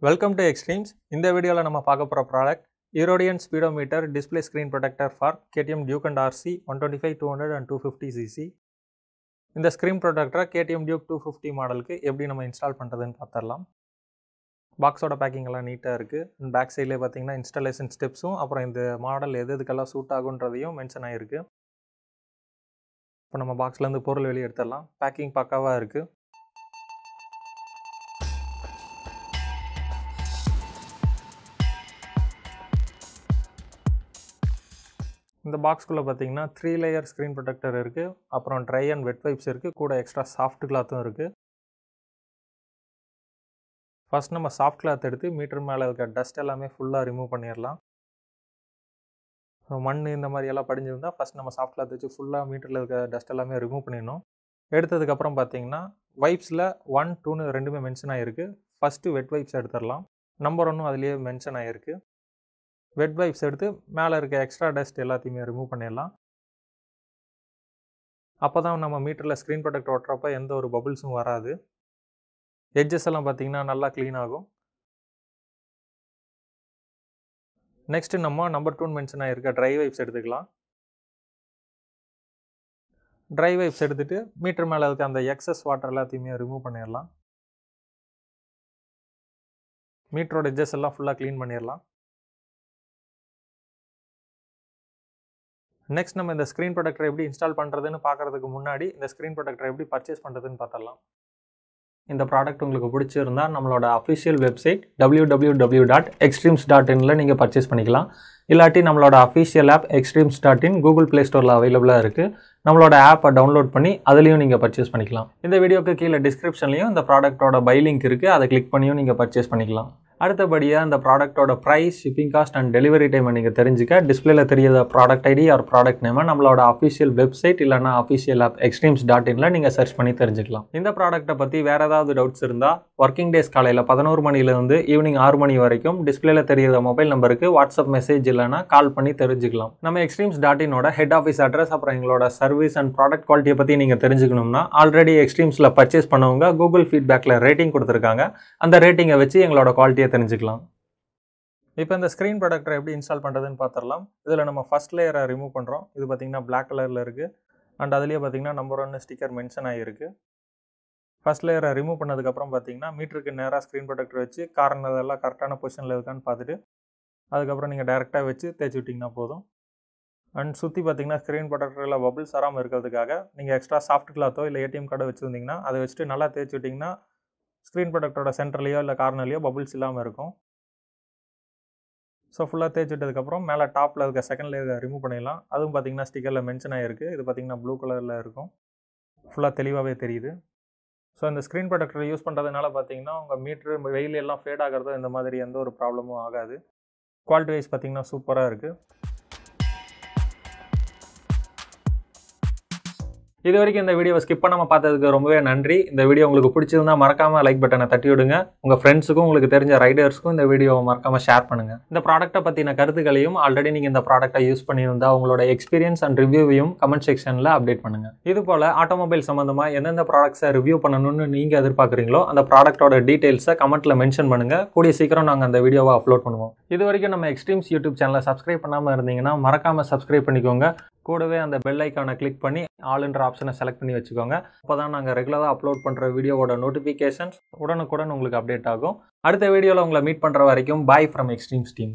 Welcome to XTREMZ. In this video, we will talk about product ERODIAN speedometer display screen protector for KTM Duke and RC 125, 200 and 250cc. In the screen protector KTM Duke 250 model ku eppadi nama install பண்றதுன்னு பார்த்தறலாம். Box oda packing எல்லாம் நீட்டா இருக்கு. Back side ல பாத்தீங்கன்னா installation steps அப்புறம் இந்த model எதுக்கெல்லாம் suit ஆகும்ன்றதையும் mention ஆயிருக்கு. இப்போ நம்ம பாக்ஸ்ல இருந்து பொருள் வெளிய எடுத்துறலாம். பேக்கிங் பக்காவா இருக்கு. இந்த பாக்ஸ்க்குள்ள பாத்தீங்கன்னா 3 layer screen protector இருக்கு. அப்புறம் dry and wet wipes இருக்கு. கூட எக்ஸ்ட்ரா சாஃப்ட் கிளாத்தும் இருக்கு. ஃபர்ஸ்ட் நம்ம சாஃப்ட் கிளாத் எடுத்து மீட்டர் மேல இருக்க டஸ்ட் எல்லாமே ஃபுல்லா ரிமூவ் பண்ணிரலாம். மண் இந்த மாதிரி எல்லாம் படிஞ்சிருந்தா ஃபர்ஸ்ட் நம்ம சாஃப்ட் கிளாத் வச்சு ஃபுல்லா மீட்டர்ல இருக்க டஸ்ட் எல்லாமே ரிமூவ் பண்ணிடணும். எடுத்ததுக்கு அப்புறம் பாத்தீங்கன்னா வைப்ஸ்ல 1 2 னு ரெண்டுமே மென்ஷன் ஆயிருக்கு. ஃபர்ஸ்ட் வெட் வைப்ஸ் எடுத்துறலாம். நம்பர் 1 அதுலயே மென்ஷன் ஆயிருக்கு. வெட் வைப்ஸ் எடுத்து மேல இருக்க எக்ஸ்ட்ரா டஸ்ட் எல்லாத்தையுமே ரிமூவ் பண்ணிடலாம். அப்பதான் நம்ம மீட்டர்ல ஸ்கிரீன் ப்ரொடெக்டர் ஒட்டறப்ப எந்த ஒரு பபிள்ஸும் வராது. எட்ஜஸ் எல்லாம் பாத்தீங்கன்னா நல்லா க்ளீன் ஆகும். நெக்ஸ்ட் நம்ம நம்பர் 2 மென்ஷன் ஆயிருக்க ட்ரை வைப்ஸ் எடுத்துக்கலாம். ட்ரை வைப்ஸ் எடுத்துட்டு மீட்டர் மேல இருக்க அந்த எக்ஸஸ் வாட்டர் எல்லாத்தையுமே ரிமூவ் பண்ணிடலாம். மீட்டரோட எட்ஜஸ் எல்லாம் ஃபுல்லா க்ளீன் பண்ணிடலாம். நெக்ஸ்ட் நம்ம இந்த ஸ்கிரீன் ப்ரொடெக்டர் எப்படி இன்ஸ்டால் பண்றதுன்னு பார்க்கிறதுக்கு முன்னாடி இந்த ஸ்கிரீன் ப்ரொடெக்டர் எப்படி பர்ச்சேஸ் பண்றதுன்னு பார்த்தறலாம். இந்த ப்ராடக்ட் உங்களுக்கு பிடிச்சிருந்தா நம்மளோட அஃபிஷியல் வெப்சைட் www.xtremz.in ல நீங்க பர்ச்சேஸ் பண்ணிக்கலாம். இல்லாட்டி நம்மளோட official app XTREMZ.in Google Play Storeல அவைலபிளா இருக்கு. நம்மளோட ஆப்பை டவுன்லோட் பண்ணி அதுலயும் நீங்க பர்ச்சேஸ் பண்ணிக்கலாம். இந்த வீடியோக்கு கீழே டிஸ்கிரிப்ஷன்லயும் இந்த ப்ராடக்ட்டோட பை லிங்க் இருக்கு. அதை கிளிக் பண்ணியும் நீங்க பர்ச்சேஸ் பண்ணிக்கலாம். அடுத்தபடியா அந்த ப்ராடக்ட்டோட price, shipping cost and delivery time நீங்க தெரிஞ்சுக்க டிஸ்ப்ளேல தெரியுற product ID or product name நம்மளோட அஃபிஷியல் வெப்சைட் இல்லனா அஃபிஷியல் ஆப் XTREMZ.in ல நீங்க சர்ச் பண்ணி தெரிஞ்சுக்கலாம். இந்த ப்ராடக்ட்ட பத்தி வேற ஏதாவது டவுட்ஸ் இருந்தா வர்க்கிங் டேஸ் காலையில 11 மணில இருந்து ஈவினிங் 6 மணி வரைக்கும் டிஸ்ப்ளேல தெரியுற மொபைல் நம்பருக்கு வாட்ஸ்அப் மெசேஜ் இல்லனா கால் பண்ணி தெரிஞ்சுக்கலாம். நம்ம XTREMZ.in ஓட ஹெட் ஆபீஸ் அட்ரஸ் அப்புறம் எங்களோட சர்வீஸ் அண்ட் ப்ராடக்ட் குவாலிட்டியை பத்தி நீங்க தெரிஞ்சுக்கணும்னா ஆல்ரெடி XTREMZல பர்ச்சேஸ் பண்ணவங்க Google ஃபீட்பேக்ல ரேட்டிங் கொடுத்திருக்காங்க. அந்த ரேட்டிங்கை வச்சு எங்களோட குவாலிட்டியை தெரிஞ்சுக்கலாம். இப்போ இந்த ஸ்கிரீன் ப்ரொடெக்டர் எப்படி இன்ஸ்டால் பண்றதுன்னு பார்த்தறலாம். இதுல நம்ம ஃபர்ஸ்ட் லேயரை ரிமூவ் பண்றோம். இது பாத்தீங்கன்னா Black கலர்ல இருக்கு. அண்ட் அதுலயே பாத்தீங்கன்னா நம்பர் 1 ஸ்டிக்கர் மென்ஷன் ஆயிருக்கு. ஃபர்ஸ்ட் லேயரை ரிமூவ் பண்ணதுக்கு அப்புறம் பாத்தீங்கன்னா மீட்டருக்கு நேரா ஸ்கிரீன் ப்ரொடெக்டர் வச்சு கார்னர் எல்லாம் கரெக்டான பொசிஷன்ல இருக்கான்னு பார்த்துட்டு அதுக்கப்புறம் நீங்க டைரக்டா வச்சு தேய்ச்சி விட்டீங்கன்னா போதும். அண்ட் சுத்தி பாத்தீங்கன்னா ஸ்கிரீன் ப்ரொடெக்டர்ல பபிள்ஸ் வராம இருக்கிறதுக்காக நீங்க எக்ஸ்ட்ரா சாஃப்ட் கிளாத்தோ இல்ல ATM கார்டோ வச்சிருந்தீங்கன்னா அதை வச்சுட்டு நல்லா தேய்ச்சி விட்டீங்கன்னா ஸ்கிரீன் ப்ரொடெக்டரோட சென்டர்லயோ இல்ல கார்னர்லயோ பபிள்ஸ் இல்லாம இருக்கும். ஸோ ஃபுல்லாக தேய்ச்சி விட்டதுக்கப்புறம் மேலே டாப்பில் இருக்க செகண்ட் லேயரை ரிமூவ் பண்ணிடலாம். அதுவும் பார்த்தீங்கன்னா ஸ்டிக்கரில் மென்ஷன் ஆகிருக்கு. இது பார்த்தீங்கன்னா ப்ளூ கலரில் இருக்கும். ஃபுல்லாக தெளிவாகவே தெரியுது. ஸோ இந்த ஸ்க்ரீன் ப்ரொடெக்டரை யூஸ் பண்ணுறதுனால பார்த்தீங்கன்னா உங்கள் மீட்ரு வெயில் எல்லாம் ஃபேட் ஆகிறதோ இந்த மாதிரி எந்த ஒரு ப்ராப்ளமும் ஆகாது. குவாலிட்டி வைஸ் பார்த்தீங்கன்னா சூப்பராக இருக்குது. இது வரைக்கும் இந்த வீடியோவை ஸ்கிப் பண்ணாம பார்த்ததுக்கு ரொம்பவே நன்றி. இந்த வீடியோ உங்களுக்கு பிடிச்சிருந்தா மறக்காம லைக் பட்டனை தட்டி விடுங்க. உங்க ஃப்ரெண்ட்ஸுக்கும் உங்களுக்கு தெரிஞ்ச ரைடர்ஸ்க்கும் இந்த வீடியோவை மறக்காம ஷேர் பண்ணுங்க. இந்த ப்ராடக்ட்டை பத்தின கருத்துக்களையும் ஆல்ரெடி நீங்க இந்த ப்ராடக்ட்டை யூஸ் பண்ணியிருந்தா உங்களோட எக்ஸ்பீரியன்ஸ் அண்ட் ரிவ்யூவையும் கமெண்ட் செக்ஷன்ல அப்டேட் பண்ணுங்க. இது போல ஆட்டோமொபைல் சம்பந்தமா எந்தெந்த ப்ராடக்ட்ஸை ரிவ்யூ பண்ணணும்னு நீங்க எதிர்பார்க்குறீங்களோ அந்த ப்ராடக்ட்டோட டீடைல்ஸை கமெண்ட்ல மென்ஷன் பண்ணுங்க. கூடிய சீக்கிரம் நாங்கள் அந்த வீடியோவை அப்லோட் பண்ணுவோம். இது வரைக்கும் நம்ம XTREMZ யூடியூப் சேனலை சப்ஸ்கிரைப் பண்ணாம இருந்தீங்கன்னா மறக்காம சப்ஸ்கிரைப் பண்ணிக்கோங்க. கூடவே அந்த பெல் ஐக்கானை கிளிக் பண்ணி ஆல்ன்ற ஆப்ஷனை செலக்ட் பண்ணி வச்சுக்கோங்க. அப்போதான் நாங்கள் ரெகுலராக அப்லோட் பண்ணுற வீடியோவோட நோட்டிஃபிகேஷன்ஸ் உடனுக்குடன் உங்களுக்கு அப்டேட் ஆகும். அடுத்த வீடியோவில் உங்களை மீட் பண்ணுற வரைக்கும் பாய் ஃப்ரம் XTREMZ டீம்.